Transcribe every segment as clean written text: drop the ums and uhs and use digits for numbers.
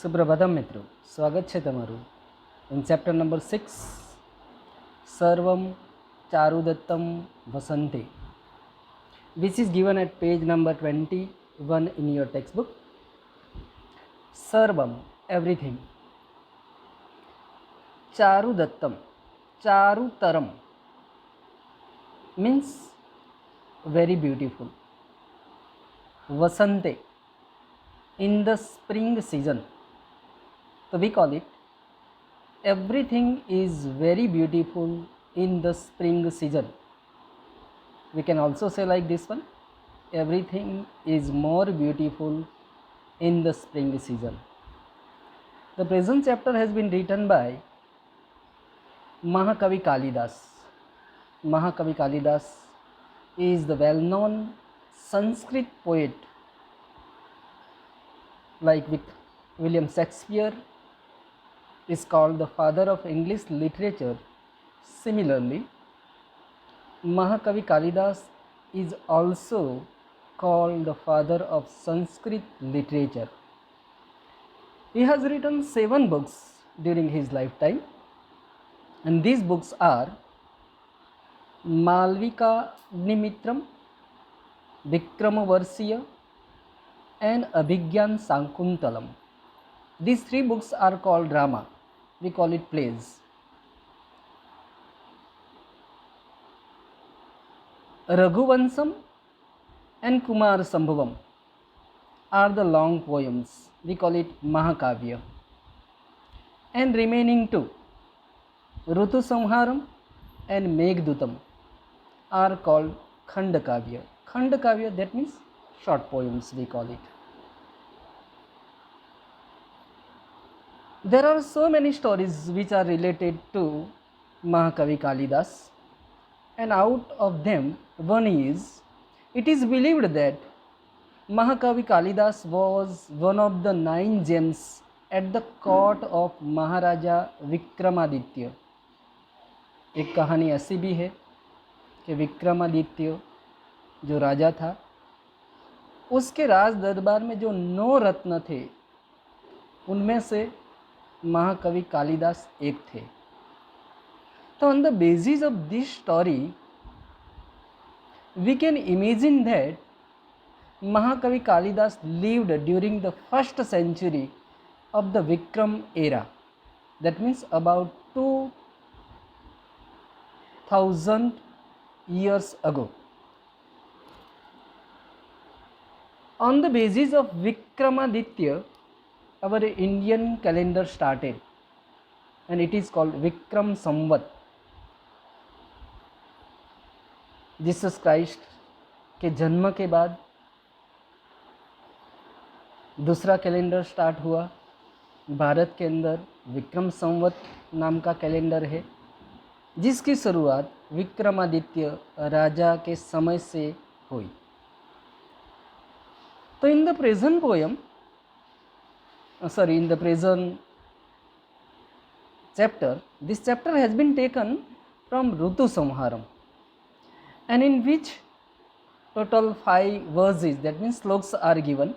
સુપ્રભાતમ મિત્રો, સ્વાગત છે તમારું in chapter number 6 સર્વમ ચારુદત્તમ વસંતે, which is given at page number 21 in your textbook. Sarvam, everything. Charudattam, Charutaram means very beautiful. Vasante, in the spring season. So we call it everything is very beautiful in the spring season. We can also say like this one, everything is more beautiful in the spring season. The present chapter has been written by Mahakavi Kalidas. Mahakavi Kalidas is the well-known Sanskrit poet, like with William Shakespeare is called the father of English literature. Similarly, Mahakavi Kalidas is also called the father of Sanskrit literature. He has written 7 books during his lifetime, and these books are Malvika Agnimitram, Vikramavarsiya and Abhigyan Sankuntalam. These 3 books are called drama. We call it plays. Raghuvansam and Kumar Sambhavam are the long poems. We call it Mahakavya. And remaining 2, Rutu Samharam and Meghdutam, are called Khandakavya. Khandakavya, that means short poems, we call it. There are so many stories which are related to Mahakavi Kalidas, and out of them one is, it is believed that Mahakavi Kalidas was one of the 9 gems at the court of Maharaja Vikramaditya. एक कहानी ऐसी भी है कि विक्रमादित्य जो राजा था, उसके राज दरबार में जो 9 रत्न थे, उनमें से महाकवि कालिदास एक थे. So on the basis of this story, we can imagine that Mahakavi Kalidas lived during the 1st century of the Vikram era. That means about 2000 years ago. On the basis of Vikramaditya, our Indian calendar started, and it is called Vikram Samvat. Jesus Christ के जन्म के बाद दूसरा calendar start हुआ. भारत के अंदर विक्रम संवत नाम का कैलेंडर है, जिसकी शुरुआत विक्रमादित्य राजा के समय से हुई. तो in the present poem, in the present chapter, this chapter has been taken from Rutu Samharam, and in which total 5 verses, that means sloks, are given,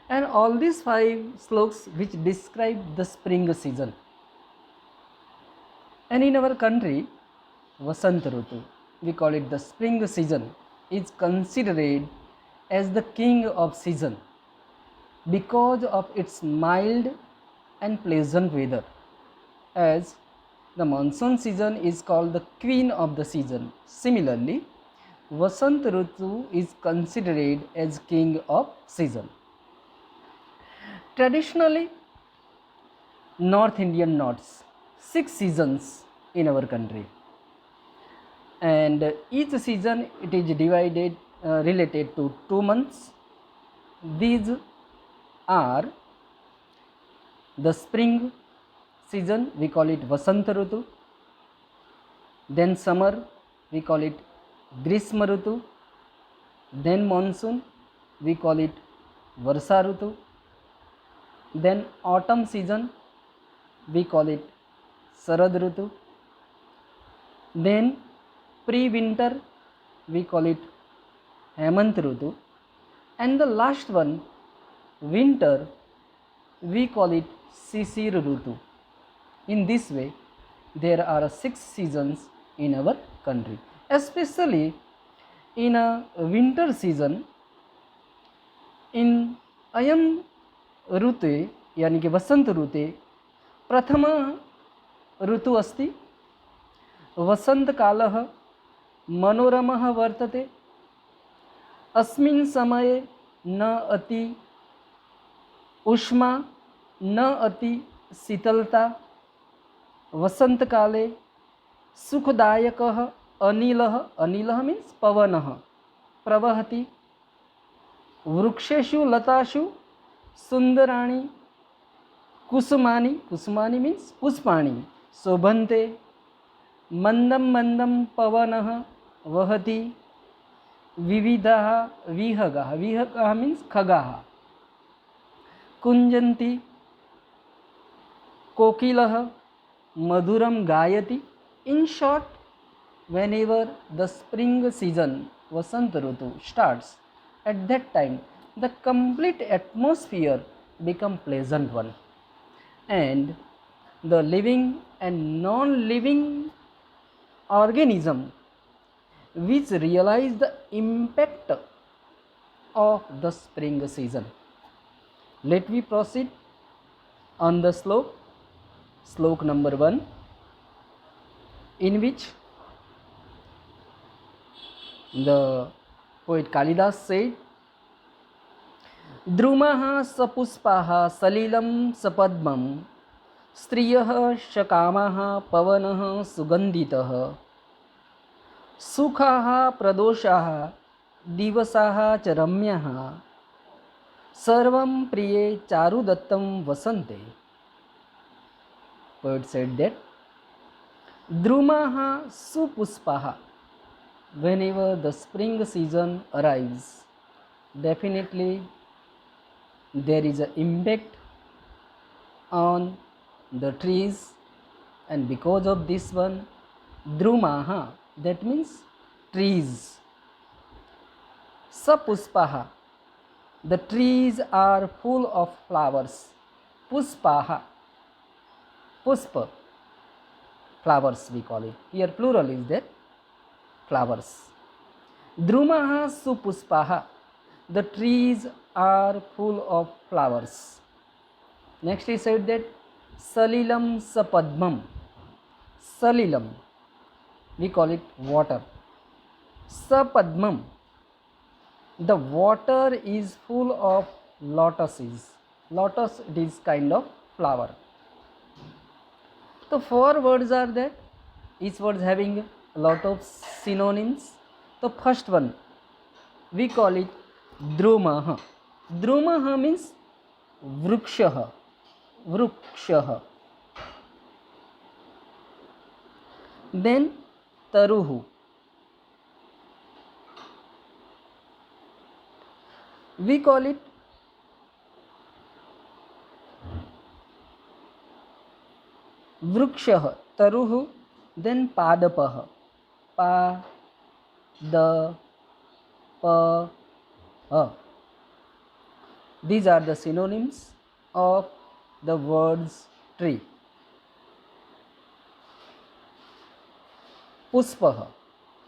and all these 5 sloks which describe the spring season. And in our country, Vasant Rutu, we call it the spring season, is considered as the king of season because of its mild and pleasant weather, as the monsoon season is called the queen of the season. Similarly, Vasant Rutu is considered as king of season. Traditionally, North Indian notes 6 seasons in our country, and each season it is divided related to 2 months. These are the spring season, we call it Vasant Rutu. Then summer, we call it Grishma Rutu. Then monsoon, we call it Varsa Rutu. Then autumn season, we call it Sharad Rutu. Then pre-winter, we call it Hemant Rutu. And the last one, winter, we call it Sisir Rutu. In this way, there are 6 seasons in our country. Especially in a winter season, in ayam ऋतु यानी कि वसंत ऋतु प्रथम ऋतु अस्ति। वसन्तकालः मनोरमः वर्तते। अस्मिन् समये न अति उष्मा न अति शीतलता। वसन्तकाले सुखदायकः अनिलः, अनिलः मीन्स पवनः प्रवहति। वृक्षेषु लतासु सुंदराणि कुसुमानि, कुसुमानि मीन्स पुष्पाणि शोभन्ते। मंदं मंदं पवनः वहति। विविधाः विहगाः, विहगाः मीन्स खगाः कुञ्जन्ति। कोकिलः मधुरं गायति। In short, whenever the spring season, Vasant Rutu starts, at that time the complete atmosphere become pleasant one, and the living and non-living organism which realize the impact of the spring season. Let me proceed on the slok number 1, in which the poet Kalidas said, द्रुमः सपुष्पाः सलिलं सपद्मं स्त्रियः शकामाः पवनः सुगन्धितः सुखाः प्रदोषाः दिवसाः च रम्याः सर्वं प्रिये चारुदत्तं वसन्ते. Poet said that Drumaha Supuspaha, whenever the spring season arrives, definitely there is an impact on the trees, and because of this one, Drumaha, that means trees. Sapuspaha, the trees are full of flowers. Puspaha, Puspa, flowers we call it. Here plural is there, flowers. Drumaha Supuspaha, the trees are full of flowers. Next he said that Salilam Sapadmam. Salilam, we call it water. Sapadmam, the water is full of lotuses. Lotus, it is kind of flower. So 4 words are there, each word having a lot of synonyms. So first one, we call it Drumaha. Drumaha means Vrukshaha. Vrukshaha. Then Taruhu. We call it Vrukshah, Taruhu, then Padapah, Pa, Da, Pa, Ha. These are the synonyms of the words tree. Puspaha,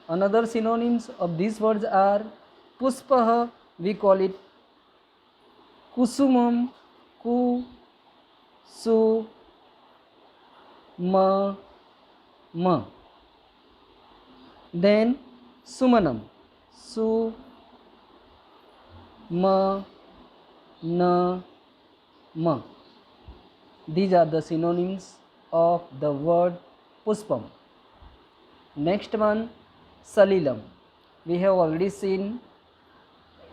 another synonyms of these words are Puspaha, we call it Kusumam, Ku, Su, Ma, Ma. Then Sumanam, Su, Ma, Na, Ma. These are the synonyms of the word Puspam. Next one, Salilam. We have already seen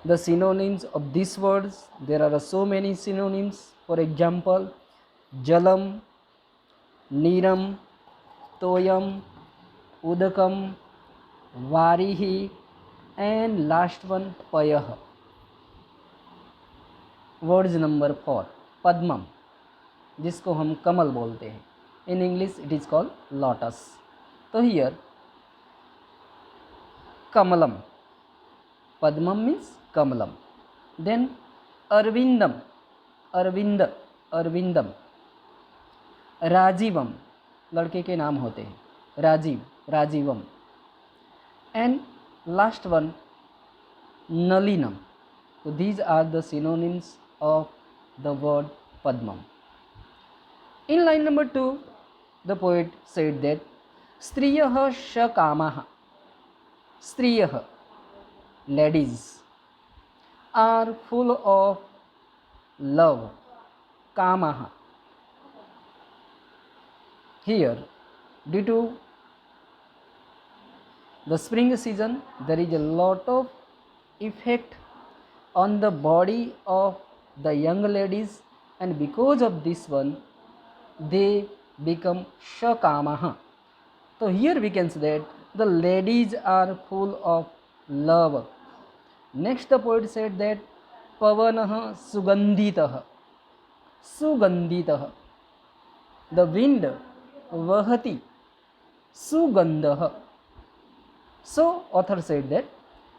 the synonyms of these words. There are so many synonyms. For example, Jalam, Niram, Toyam, Udakam, Varihi, and last one Payah. Words number 4, Padmam, जिसको हम कमल बोलते हैं. In English it is called lotus. So here Kamalam, Padmam means Kamalam. Then Arvindam, Arvinda, अरविंदम, राजीवम, लड़के के नाम होते हैं, राजीव, राजीवम, एंड लास्ट वन नलिनम. So these are the synonyms of the word Padmam. In line number 2, the poet said that Striyah Shakamaha, Striyah, ladies, are full of love, Kamaha. Here, due to the spring season, there is a lot of effect on the body of the young ladies, and because of this one they become shakamaha. So here we can say that the ladies are full of love. Next the poet said that pavanah sugandhitah, sugandhitah, the wind vahati sugandhah. So author said that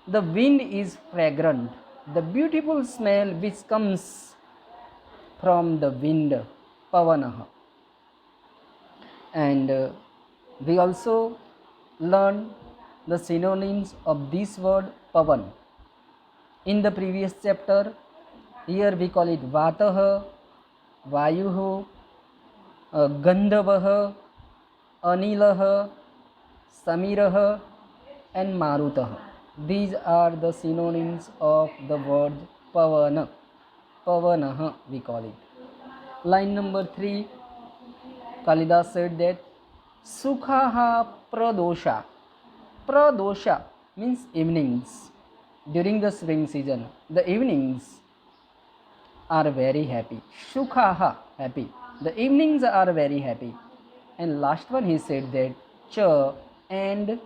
the wind is fragrant, the beautiful smell which comes from the wind, pavanah. And we also learned the synonyms of this word pavan in the previous chapter. Here we call it vatah, vayuh, gandhavah, anilah, samirah, and marutah. These are the synonyms of the word pavana, pavanah we call it. Line number 3, Kalidas said that sukhaha pradosha, pradosha means evenings. During the spring season, the evenings are very happy. Sukhaha, happy. The evenings are very happy. And last one he said that cha and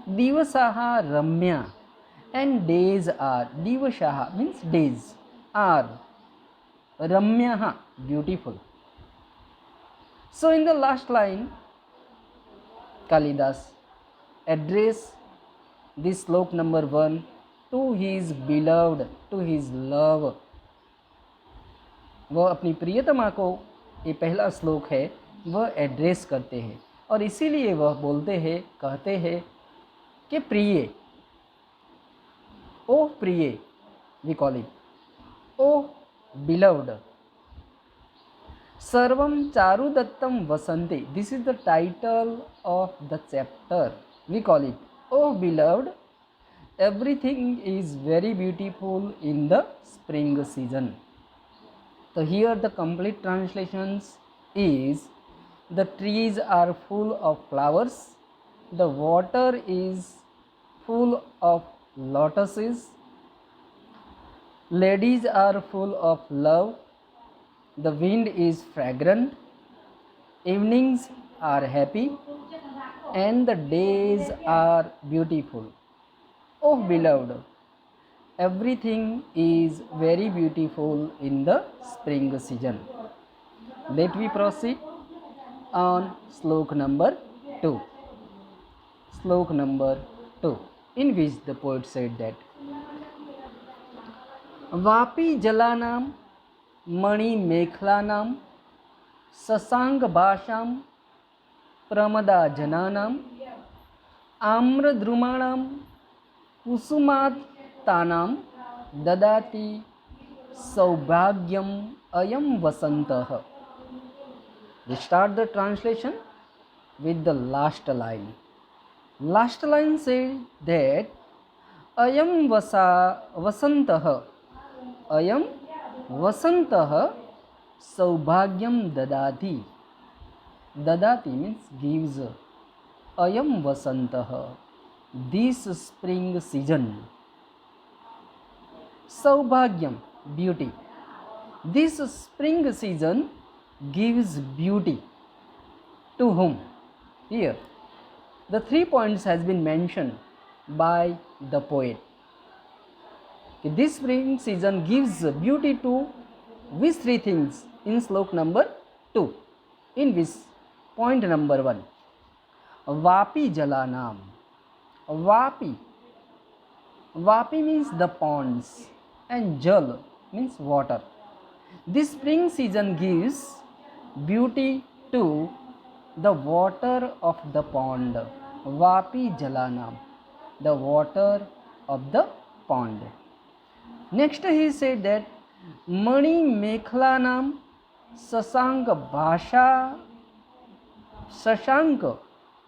divasaha ramya, and days are, divashaha means days, are ramyaha, beautiful. So in the last line Kalidas address this slok number 1 to his beloved, to his love. वह अपनी प्रियतमा को, ये पहला श्लोक है, वह address करते हैं और इसीलिए वह बोलते हैं, कहते हैं कि प्रिय, ओ प्रिय, we call it, O beloved, सर्वम चारुदत्तम वसंते, this is the title of the chapter, we call it, O beloved, everything is very beautiful in the spring season. So here the complete translations is the trees are full of flowers, the water is full of lotuses, ladies are full of love, the wind is fragrant, evenings are happy, and the days are beautiful. Oh beloved, everything is very beautiful in the spring season. Let me proceed on slok number 2. Slok number 2, in which the poet said that Vapi jalanam mani mekhlanam sasang bhasham pramada jananam amra drumanam कुसुमात् तानाम ददाति सौभाग्यम अयम वसंतः. We start the translation with the last line. Last line says that ayam vasantah, ayam vasantah saubhagyam dadati. Dadati means gives. Ayam vasantah, this spring season. Saubhagyam, beauty. This spring season gives beauty to whom? Here the 3 points has been mentioned by the poet. This spring season gives beauty to which 3 things in slok number 2, in which point number 1, Vapi jalanam. Vapi, Vapi means the ponds and Jal means water. This spring season gives beauty to the water of the pond. Vapi Jalanam, the water of the pond. Next he said that Mani Mekhlanam Sasank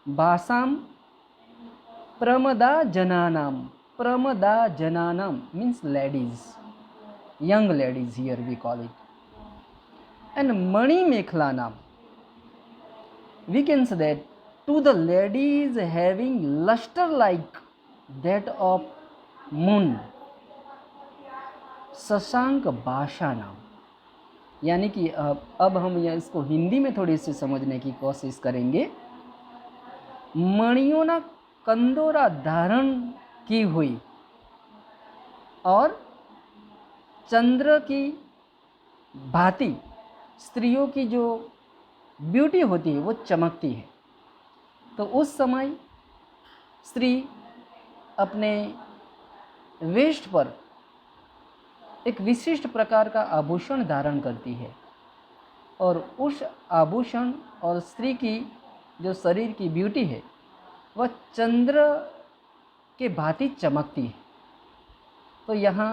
Bhasam Pramada Jananam. Pramada Jananam means ladies, young ladies here we call it. And Mani Mekhlanam, we can say that to the ladies having luster like that of moon. Shashank भाषा नाम, यानी कि अब हम यह इसको हिंदी में थोड़ी सी समझने की कोशिश करेंगे। मणियों ना कंदोरा धारण की हुई और चंद्र की भांति स्त्रियों की जो ब्यूटी होती है वो चमकती है। तो उस समय स्त्री अपने वेस्ट पर एक विशिष्ट प्रकार का आभूषण धारण करती है और उस आभूषण और स्त्री की जो शरीर की ब्यूटी है वह चंद्र के भांति चमकती है। तो यहाँ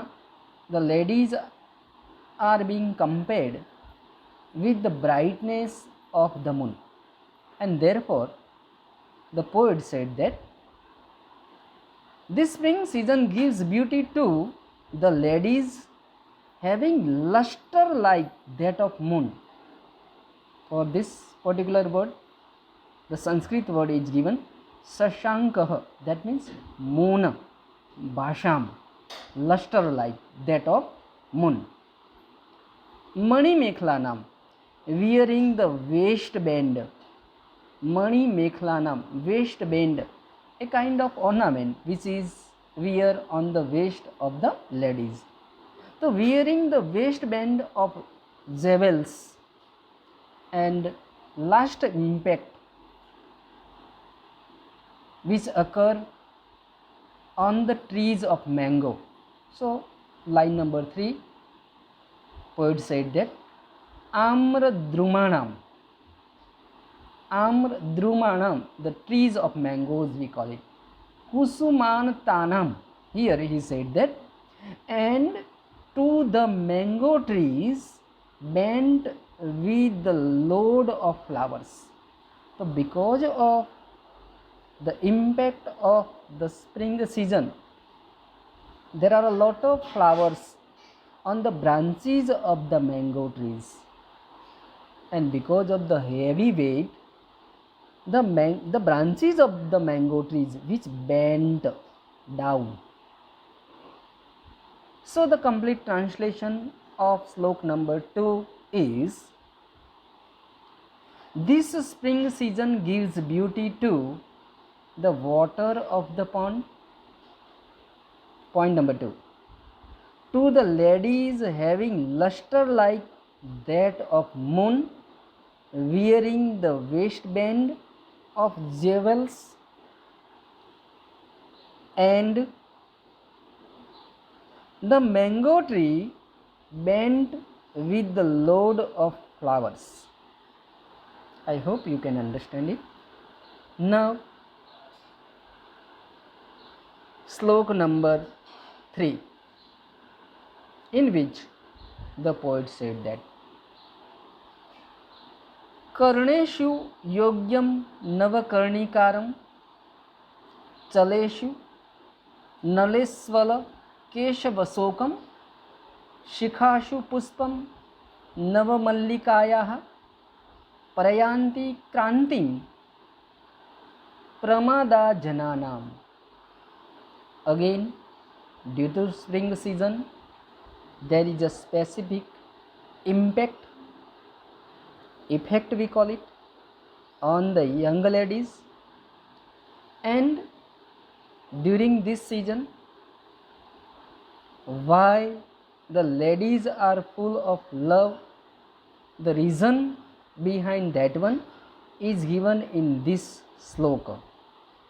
the ladies are being compared with the brightness of the moon, and therefore the poet said that this spring season gives beauty to the ladies having luster like that of moon. For this particular word, the Sanskrit word is given Sashankah, that means moon, Bhasham, luster like that of moon. Mani Mekhlanam, wearing the waistband. Mani Mekhlanam, waistband, a kind of ornament which is wear on the waist of the ladies. So wearing the waistband of jewels and last impact which occur on the trees of mango. So line number 3, poet said that Amra Drumanam, the trees of mangoes we call it. Kusuman Tanam, here he said that, and to the mango trees bent with the load of flowers. So because of the impact of the spring season, there are a lot of flowers on the branches of the mango trees, and because of the heavy weight, the branches of the mango trees which bent down. So the complete translation of slok number 2 is, this spring season gives beauty to the water of the pond. Point number 2, to the ladies having luster like that of moon, wearing the waistband of jewels and the mango tree bent with the load of flowers. I hope you can understand it. Now slok number 3, in which the poet said that कर्णेषु योग्यम नवकर्णिकारम चलेषु नलेस्वल केशवशोकम शिखाशु पुष्पम नवमल्लिकायाः प्रयान्ति क्रांतिं प्रमादा जनानाम. Again, due to spring season, there is a specific effect we call it on the young ladies, and during this season, why the ladies are full of love, the reason behind that one is given in this sloka.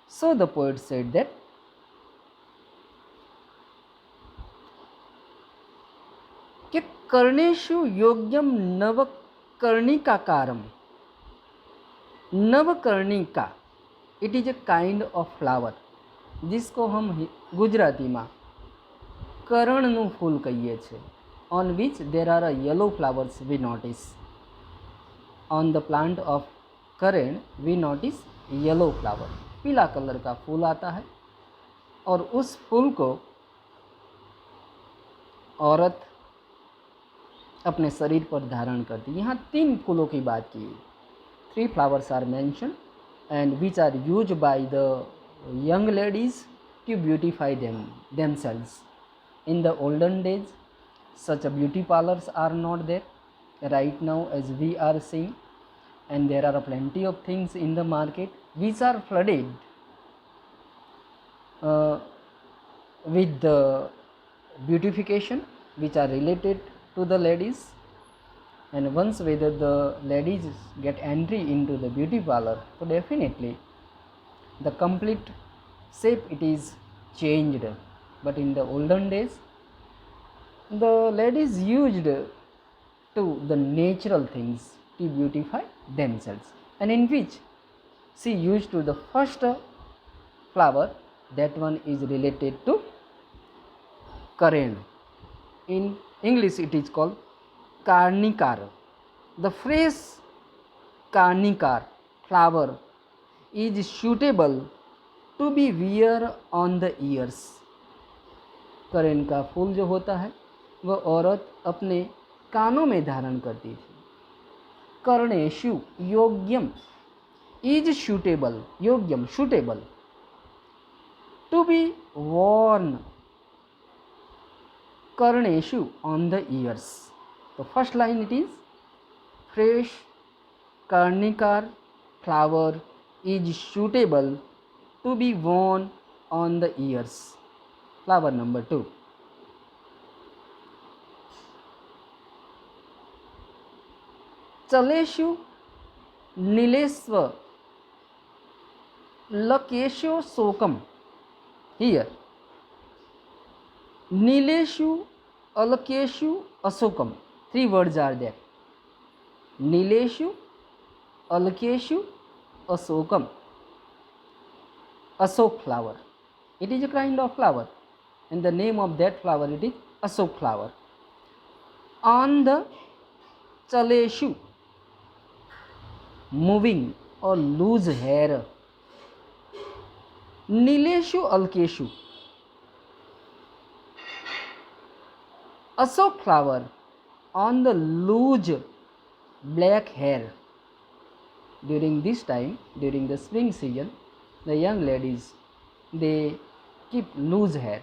So the poet said that कि कर्णेषु योग्यम नवकर्णिकाकारम. नवकर्णिका it is a kind of flower जिसको हम ગુજરાતીમાં કરણનું ફૂલ કહીએ છીએ. On which there are a yellow flowers we notice. On the plant of Karan we notice yellow flower. पीला कलर का फूल आता है और उस फूल को औरत अपने शरीर पर धारण करती. यहाँ 3 फूलों की बात की. 3 flowers are mentioned and which are used by the young ladies to beautify themselves. In the olden days, such a beauty parlors are not there. Right now, as we are seeing, and there are plenty of things in the market which are flooded with the beautification which are related to the ladies. And once whether the ladies get entry into the beauty parlor, so definitely the complete shape it is changed. But in the olden days, the ladies used to the natural things to beautify themselves, and in which she used to the first flower, that one is related to Karen. In English it is called Carnicar. The fresh Carnicar flower is suitable to be wear on the ears. करेन का फूल जो होता है वह औरत अपने कानों में धारण करती थी. कर्णेषु योग्यम इज सूटेबल, योग्यम सूटेबल टू बी worn कर्णेषु ऑन द ईयर्स. तो first line it is fresh कर्णिकार flower is suitable to be worn on the ears. Flower number 2. चलेषु नीलेश्व लकेशो शोकम. Here नीलेषु अलकेशु अशोकम, 3 words are there. नीलेषु अलकेशु अशोकम. Ashok flower, it is a kind of flower, and the name of that flower it is Ashok flower. On the chaleshu, moving or loose hair. Nileshu alkeshu, Ashok flower on the loose black hair. During this time, during the spring season, the young ladies they keep loose hair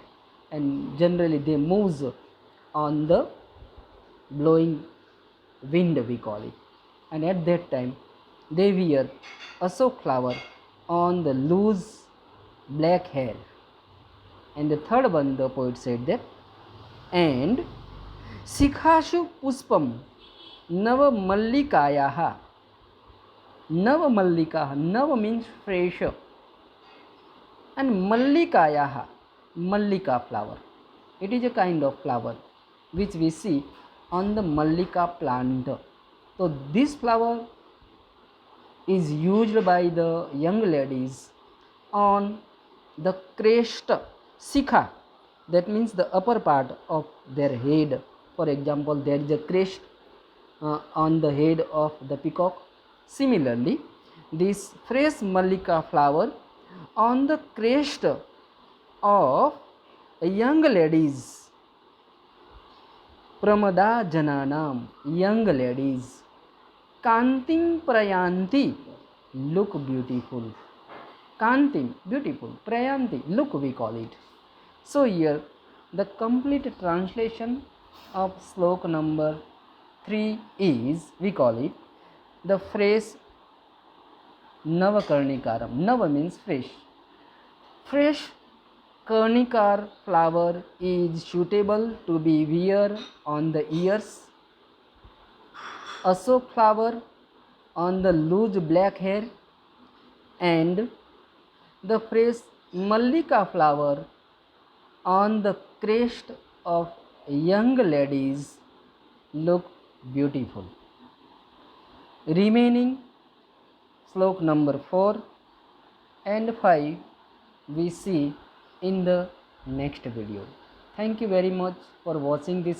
and generally they move on the blowing wind we call it, and at that time they wear Ashok flower on the loose black hair. And the third one the poet said that, and शिखाशु पुष्पम नव मल्लिकायाः. नव मल्लिका, नव means fresh, and mallikayaha, mallika flower, it is a kind of flower which we see on the mallika plant. So this flower is used by the young ladies on the crest, shikha, that means the upper part of their head. For example, there is a crest on the head of the peacock. Similarly, this fresh mallika flower on the crest of young ladies, pramada jananam, young ladies, kantim prayanti, look beautiful. Kantim, beautiful, prayanti, look we call it. So here the complete translation of slok number 3 is, we call it the phrase Navakarnikaram. Nava means fresh. Fresh Karnikar flower is suitable to be wear on the ears. Ashok flower on the loose black hair, and the fresh Mallika flower on the crest of young ladies look beautiful. Remaining slok number 4 and 5 we see in the next video. Thank you very much for watching this